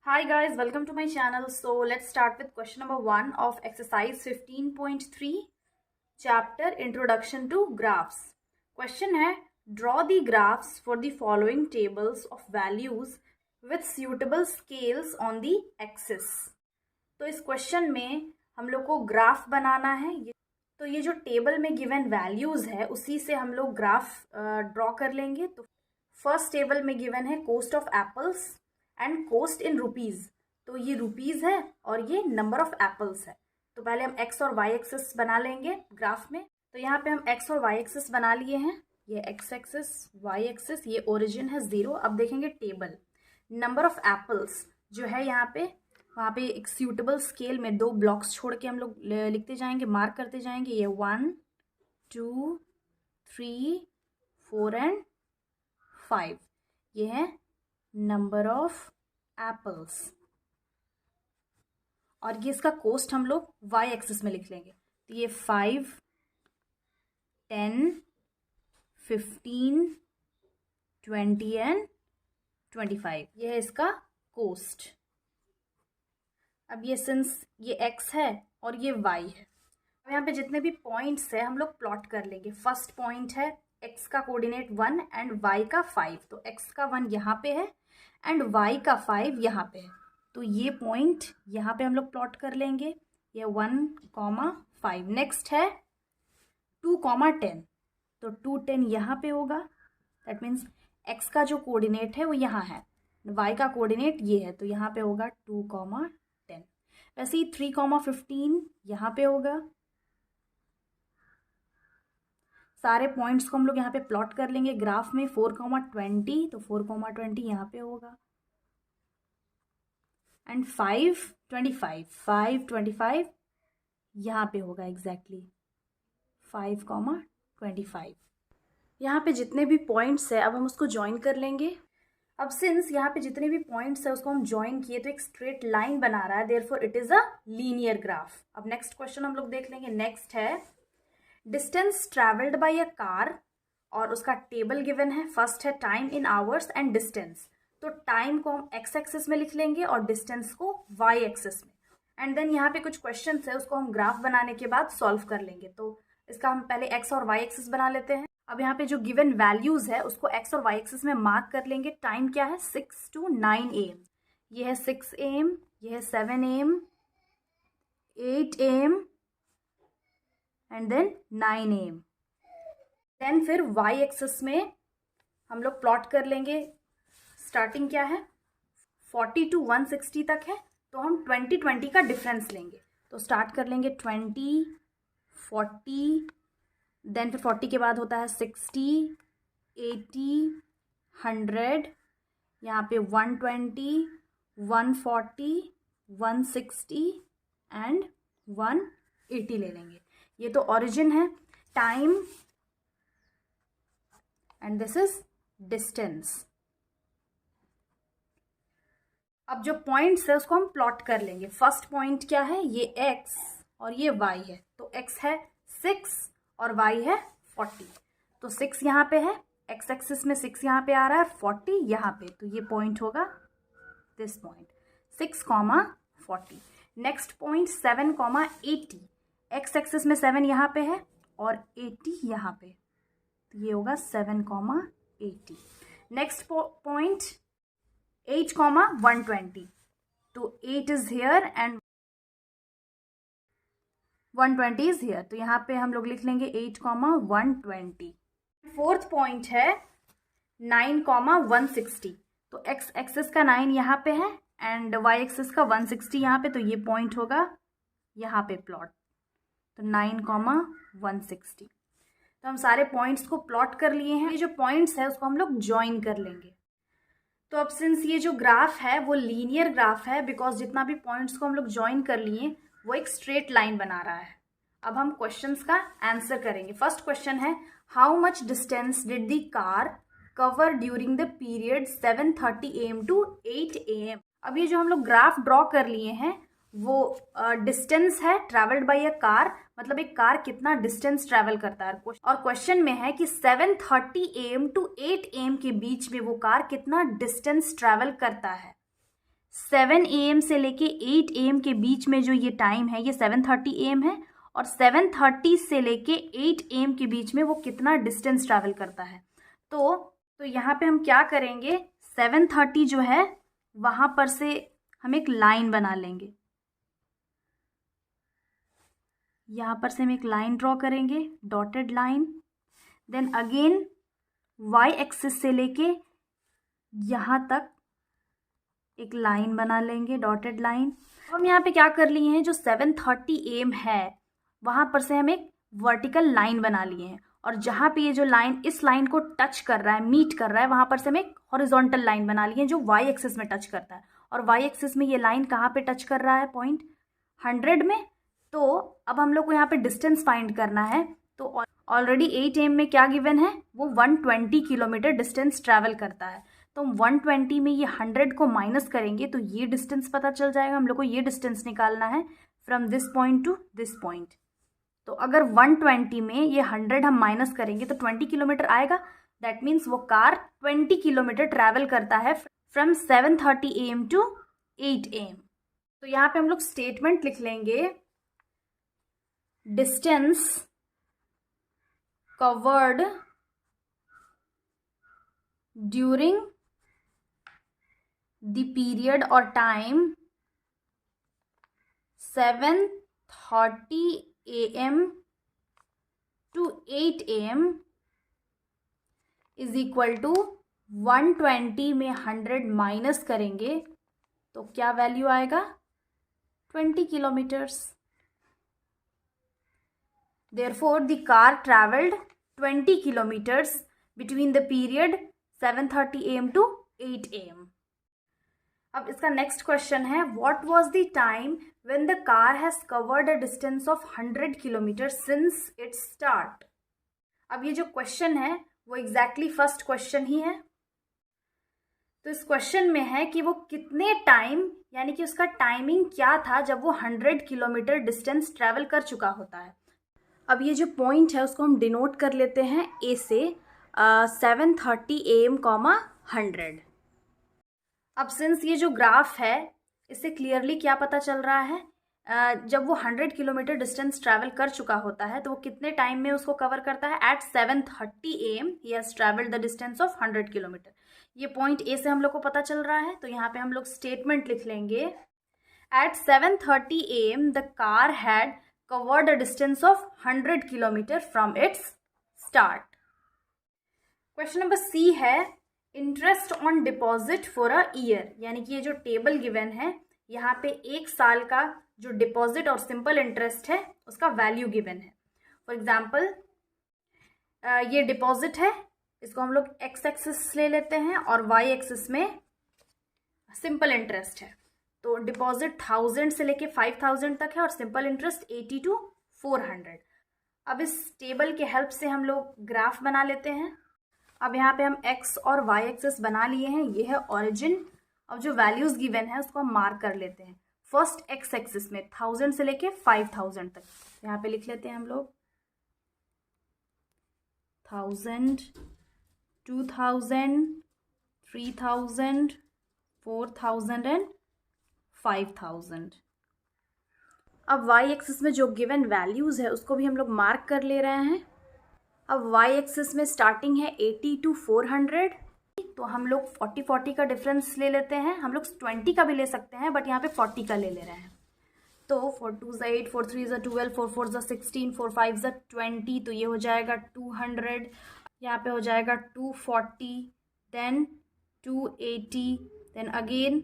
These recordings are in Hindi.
Hi guys, welcome to my channel. So let's start with question number 1 of exercise 15.3 chapter Introduction to Graphs. Question है draw the graphs for the following tables of values with suitable scales on the axis. तो इस क्वेश्चन में हम लोग को ग्राफ बनाना है। तो ये जो टेबल में गिवन वैल्यूज है उसी से हम लोग ग्राफ ड्रॉ कर लेंगे। तो फर्स्ट टेबल में गिवन है cost of apples and cost in rupees. तो ये रुपीज है और ये नंबर ऑफ एप्पल्स है। तो पहले हम एक्स और वाई एक्सिस बना लेंगे ग्राफ में। तो यहाँ पे हम एक्स और वाई एक्सिस बना लिए हैं। ये एक्स एक्सिस, वाई एक्सिस, ये ओरिजिन है 0। अब देखेंगे टेबल नंबर ऑफ एप्पल्स जो है यहाँ पे, वहाँ पे एक सूटेबल स्केल में 2 ब्लॉक्स छोड़ के हम लोग लिखते जाएंगे, मार्क करते जाएंगे। ये 1 2 3 4 एंड 5 ये है नंबर ऑफ एप्पल्स। और ये इसका कॉस्ट हम लोग वाई एक्सिस में लिख लेंगे। तो ये 5 10 15 20 एंड 25 ये है इसका कॉस्ट। अब ये सिंस ये x है और ये y है, अब यहाँ पे जितने भी पॉइंट्स है हम लोग प्लॉट कर लेंगे। फर्स्ट पॉइंट है x का कोऑर्डिनेट 1 एंड y का 5। तो x का 1 यहाँ पे है एंड y का 5 यहाँ पे है। तो ये पॉइंट यहाँ पे हम लोग प्लॉट कर लेंगे। ये 1,5। नेक्स्ट है 2,10। तो 2 10 यहाँ पे होगा। दैट मीन्स x का जो कोऑर्डिनेट है वो यहाँ है, y का कोऑर्डिनेट ये है, तो यहाँ पे होगा 2,10। वैसे ही 3,15 यहाँ पे होगा। सारे पॉइंट्स को हम लोग यहाँ पे प्लॉट कर लेंगे ग्राफ में। 4,20 तो 4,20 यहाँ पे होगा। एंड 5,25 यहाँ पे होगा एग्जैक्टली 5,25। यहाँ पे जितने भी पॉइंट्स है अब हम उसको ज्वाइन कर लेंगे। अब सिंस यहाँ पे जितने भी पॉइंट्स है उसको हम ज्वाइन किए तो एक स्ट्रेट लाइन बना रहा है, therefore it is a linear graph. अब नेक्स्ट क्वेश्चन हम लोग देख लेंगे। नेक्स्ट है distance travelled by a car और उसका टेबल गिवन है। फर्स्ट है time in hours and distance. तो टाइम को हम एक्स एक्सिस में लिख लेंगे और डिस्टेंस को वाई एक्सिस में। एंड देन यहाँ पे कुछ क्वेश्चन है उसको हम ग्राफ बनाने के बाद सॉल्व कर लेंगे। तो इसका हम पहले एक्स और वाई एक्सिस बना लेते हैं। अब यहाँ पे जो गिवन वैल्यूज है उसको एक्स और वाई एक्सिस में मार्क कर लेंगे। टाइम क्या है 6 to 9 AM। ये है 6 AM, ये है 7 AM, 8 AM and then 9 AM। Then फिर वाई एक्सिस में हम लोग प्लॉट कर लेंगे। स्टार्टिंग क्या है 40 to 160 तक है, तो हम 20 का डिफरेंस लेंगे। तो स्टार्ट कर लेंगे 20 40, देन फिर 40 के बाद होता है 60 80 100, यहाँ पे 120 140 160 एंड 180 ले लेंगे। ये तो ओरिजिन है, time and this is distance. अब जो पॉइंट्स है उसको हम प्लॉट कर लेंगे। फर्स्ट पॉइंट क्या है, ये x और ये y है। तो x है 6 और y है 40। तो 6 यहाँ पे है, x एक्सिस में 6 यहाँ पे आ रहा है, 40 यहाँ पे। तो ये पॉइंट होगा this point 6,40। Next point 7,80। x axis में 7 यहाँ पे है और 80 यहाँ पे। तो ये होगा 7,80। Next point 8,120। तो 8 is here and 120 is here. तो यहाँ पे हम लोग लिख लेंगे 8,120। फोर्थ पॉइंट है 9,160। तो x एक्सिस का 9 यहाँ पे है एंड y एक्सिस का 160 यहाँ पे। तो ये पॉइंट होगा यहाँ पे प्लॉट। तो 9,160। तो हम सारे पॉइंट्स को प्लॉट कर लिए हैं। ये जो पॉइंट्स है उसको हम लोग ज्वाइन कर लेंगे। तो अब सिंस ये जो ग्राफ है वो लीनियर ग्राफ है, बिकॉज जितना भी पॉइंट्स को हम लोग ज्वाइन कर लिए वो एक स्ट्रेट लाइन बना रहा है। अब हम क्वेश्चंस का आंसर करेंगे। फर्स्ट क्वेश्चन है how much distance did the car cover during the period 7:30 AM to 8 AM। अब ये जो हम लोग ग्राफ ड्रॉ कर लिए हैं वो डिस्टेंस है ट्रैवल्ड बाय अ कार, मतलब एक कार कितना डिस्टेंस ट्रैवल करता है। और क्वेश्चन में है कि 7:30 AM to 8 AM के बीच में वो कार कितना डिस्टेंस ट्रैवल करता है। 7 AM से लेके 8 AM के बीच में जो ये टाइम है ये 7:30 AM है, और 7:30 से लेके 8 AM के बीच में वो कितना डिस्टेंस ट्रैवल करता है। तो यहाँ पे हम क्या करेंगे, 7:30 जो है वहाँ पर से हम एक लाइन बना लेंगे, यहाँ पर से हम एक लाइन ड्रॉ करेंगे, dotted line. Then again Y axis से लेके यहाँ तक एक लाइन बना लेंगे, डॉटेड लाइन। हम यहाँ पे क्या कर लिए हैं, जो 7:30 AM है वहाँ पर से हम एक वर्टिकल लाइन बना लिए हैं, और जहाँ पे ये जो लाइन इस लाइन को टच कर रहा है, मीट कर रहा है, वहाँ पर से हम एक हॉरिजॉन्टल लाइन बना लिए हैं जो वाई एक्सिस में टच करता है। और वाई एक्सिस में ये लाइन कहाँ पे टच कर रहा है, पॉइंट 100 में। तो अब हम लोग को यहाँ पे डिस्टेंस फाइंड करना है। तो ऑलरेडी 8 AM में क्या गिवन है, वो 120 किलोमीटर डिस्टेंस ट्रैवल करता है। तो हम 120 में ये 100 को माइनस करेंगे तो ये डिस्टेंस पता चल जाएगा। हम लोग को ये डिस्टेंस निकालना है from this point two this point. तो अगर 120 में ये 100 हम माइनस करेंगे तो 20 किलोमीटर आएगा। दैट मीन्स वो कार 20 किलोमीटर ट्रैवल करता है फ्रॉम 7:30 AM टू 8 AM। तो यहाँ पे हम लोग स्टेटमेंट लिख लेंगे, distance covered during the period or time 7:30 AM to 8 AM is equal to 120 में 100 माइनस करेंगे तो क्या वैल्यू आएगा, 20 kilometres. Therefore, the car traveled 20 kilometers between the period 7:30 AM to 8 AM. अब इसका नेक्स्ट क्वेश्चन है, what was the time when the car has covered a distance of 100 kilometers since its start? अब ये जो क्वेश्चन है वो एग्जैक्टली फर्स्ट क्वेश्चन ही है। तो इस क्वेश्चन में है कि वो कितने टाइम, यानी कि उसका टाइमिंग क्या था जब वो 100 किलोमीटर डिस्टेंस ट्रैवल कर चुका होता है। अब ये जो पॉइंट है उसको हम डिनोट कर लेते हैं ए से 7:30 AM, 100। अब सिंस ये जो ग्राफ है इससे क्लियरली क्या पता चल रहा है, जब वो 100 किलोमीटर डिस्टेंस ट्रैवल कर चुका होता है तो वो कितने टाइम में उसको कवर करता है। एट 7:30 AM ही has travelled the distance of 100 kilometre. ये पॉइंट ए से हम लोग को पता चल रहा है। तो यहाँ पे हम लोग स्टेटमेंट लिख लेंगे, at 7:30 AM the car had covered a distance of 100 kilometer from its start. Question number C है, interest on deposit for a year, यानी कि ये जो टेबल गिवन है यहाँ पे एक साल का जो डिपॉजिट और सिंपल इंटरेस्ट है उसका वैल्यू गिवन है। फॉर एग्जाम्पल ये डिपॉजिट है, इसको हम लोग एक्स एक्सिस ले लेते हैं और वाई एक्सिस में सिंपल इंटरेस्ट है। तो डिपॉजिट 1000 से लेके 5000 तक है और सिंपल इंटरेस्ट 80 to 400। अब इस टेबल के हेल्प से हम लोग ग्राफ बना लेते हैं। अब यहाँ पे हम एक्स और वाई एक्सिस बना लिए हैं, ये है ओरिजिन। अब जो वैल्यूज गिवन है उसको हम मार्क कर लेते हैं। फर्स्ट एक्स एक्सिस में 1000 से लेके 5000 तक, यहाँ पे लिख लेते हैं हम लोग 1000, 2000, 3000, 4000 एंड 5000। अब वाई एक्सिस में जो गिवन वैल्यूज़ है उसको भी हम लोग मार्क कर ले रहे हैं। अब वाई एक्सिस में स्टार्टिंग है 80 to 400, तो हम लोग 40 का डिफरेंस ले लेते हैं। हम लोग 20 का भी ले सकते हैं बट यहाँ पे 40 का ले रहे हैं। तो 4 2 8, 4 3 12, 4 4 16, 4 5 20, तो ये हो जाएगा 200, यहाँ पे हो जाएगा 240, देन 280, देन अगेन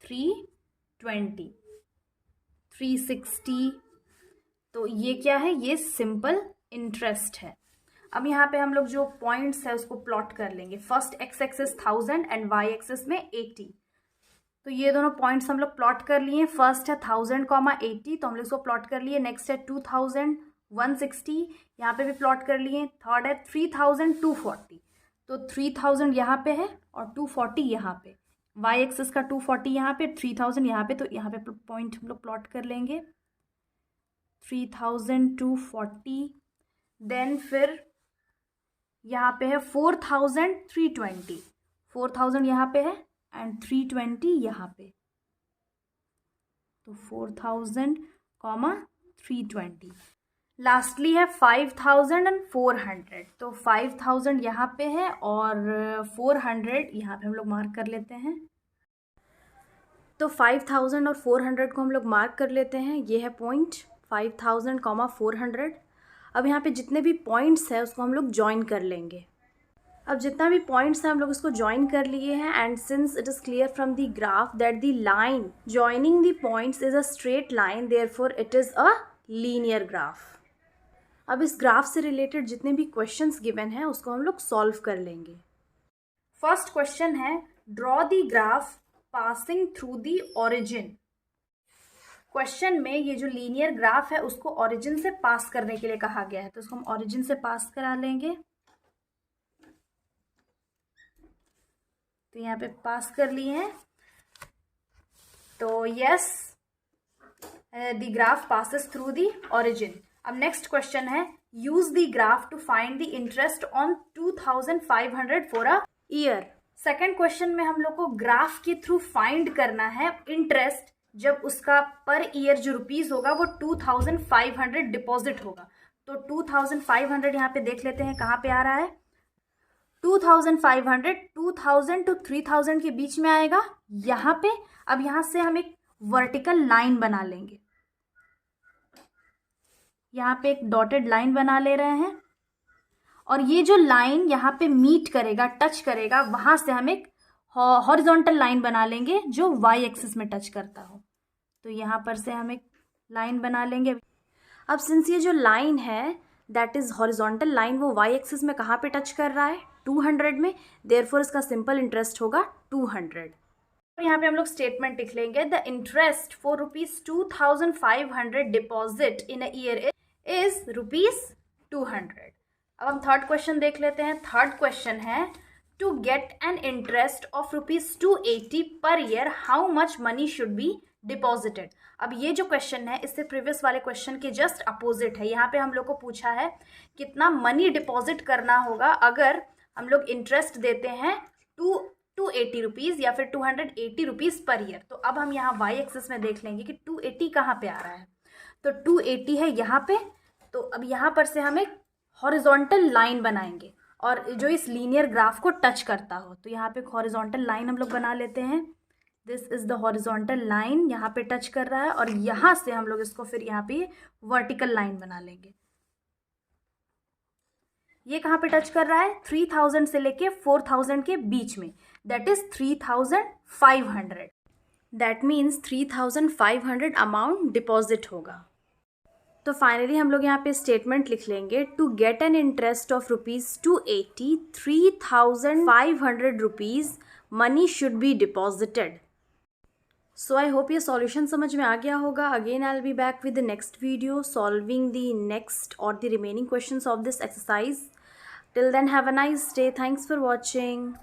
320, 360। तो ये क्या है, ये सिंपल इंटरेस्ट है। अब यहाँ पे हम लोग जो पॉइंट्स है उसको प्लॉट कर लेंगे। First X axis 1000 and Y axis में 80। तो ये दोनों पॉइंट्स हम लोग प्लॉट कर लिए। फर्स्ट है 1000, 80, तो हम लोग इसको प्लॉट कर लिए। नेक्स्ट है 2000, 160, यहाँ पे भी प्लॉट कर लिए। थर्ड है 3000, 240, तो 3000 यहाँ पे है और 240 यहाँ पे। वाई एक्सिस का 240 यहाँ पे, 3000 यहाँ पे, तो यहाँ पे पॉइंट हम लोग प्लॉट कर लेंगे 3000, 240। देन फिर यहाँ पे है 4000, 320, 4000 यहाँ पे है एंड 320 यहाँ पे। तो 4000, 320। लास्टली है 5000 एंड 400, तो 5000 यहाँ पे है और 400 यहाँ पे हम लोग मार्क कर लेते हैं। तो 5000 और 400 को हम लोग मार्क कर लेते हैं। ये है पॉइंट 5000, 400। अब यहाँ पे जितने भी पॉइंट्स हैं उसको हम लोग ज्वाइन कर लेंगे। अब जितना भी पॉइंट्स हैं हम लोग इसको ज्वाइन कर लिए हैं। And since it is clear from the graph that the line joining the points is a straight line, therefore it is a linear graph. अब इस ग्राफ से रिलेटेड जितने भी क्वेश्चंस गिवन हैं उसको हम लोग सॉल्व कर लेंगे। फर्स्ट क्वेश्चन है draw the graph passing through the origin. Question में ये जो लीनियर ग्राफ है उसको ओरिजिन से पास करने के लिए कहा गया है, तो उसको हम ओरिजिन से पास करा लेंगे। तो यहाँ पे पास कर लिए हैं, तो yes the graph passes through the origin. अब नेक्स्ट क्वेश्चन है use the graph to find the interest on 2500 for a year. Second question में हम लोग को ग्राफ के थ्रू फाइंड करना है इंटरेस्ट जब उसका पर ईयर जो रुपीज होगा वो 2500 डिपॉजिट होगा। तो 2500 यहाँ पे देख लेते हैं कहाँ पे आ रहा है। 2500 2000 to 3000 के बीच में आएगा यहाँ पे। अब यहाँ से हम एक वर्टिकल लाइन बना लेंगे, यहाँ पे एक डॉटेड लाइन बना ले रहे हैं और ये जो लाइन यहाँ पे मीट करेगा, टच करेगा, वहां से हम एक हॉरिजॉन्टल लाइन बना लेंगे जो वाई एक्सिस में टच करता हो। तो यहाँ पर से हम एक लाइन बना लेंगे। अब सिंस ये जो लाइन है दैट इज हॉरिजॉन्टल लाइन, वो वाई एक्सिस में कहाँ पे टच कर रहा है 200 में, देयरफॉर इसका सिंपल इंटरेस्ट होगा 200। और यहाँ पे हम लोग स्टेटमेंट लिख लेंगे the interest for ₹2500 deposit in a year is ₹200। अब हम थर्ड क्वेश्चन देख लेते हैं। थर्ड क्वेश्चन है to get an interest of ₹280 per year how much money should be deposited. अब ये जो क्वेश्चन है इससे प्रीवियस वाले क्वेश्चन के जस्ट अपोजिट है। यहाँ पे हम लोग को पूछा है कितना मनी डिपॉजिट करना होगा अगर हम लोग इंटरेस्ट देते हैं 280 रुपीज़ या फिर 280 रुपीज़ पर ईयर। तो अब हम यहाँ वाई एक्सिस में देख लेंगे कि 280 कहाँ पे आ रहा है। तो 280 है यहाँ पे। तो अब यहाँ पर से हम एक हॉरिजॉन्टल लाइन बनाएंगे और जो इस लीनियर ग्राफ को टच करता हो। तो यहाँ पे एक हॉरिजॉन्टल लाइन हम लोग बना लेते हैं। This is the horizontal line, यहाँ पे टच कर रहा है और यहाँ से हम लोग इसको फिर यहाँ पे वर्टिकल लाइन बना लेंगे। ये कहाँ पे टच कर रहा है 3000 से लेके 4000 के बीच में, that is 3500। That means 3500 amount deposit होगा। तो फाइनली हम लोग यहाँ पे स्टेटमेंट लिख लेंगे to get an interest of ₹280 3500 rupees money should be deposited. So I hope ये सॉल्यूशन समझ में आ गया होगा। Again I will be back with the next video solving the next और the remaining questions of this exercise. Till then have a nice day. Thanks for watching.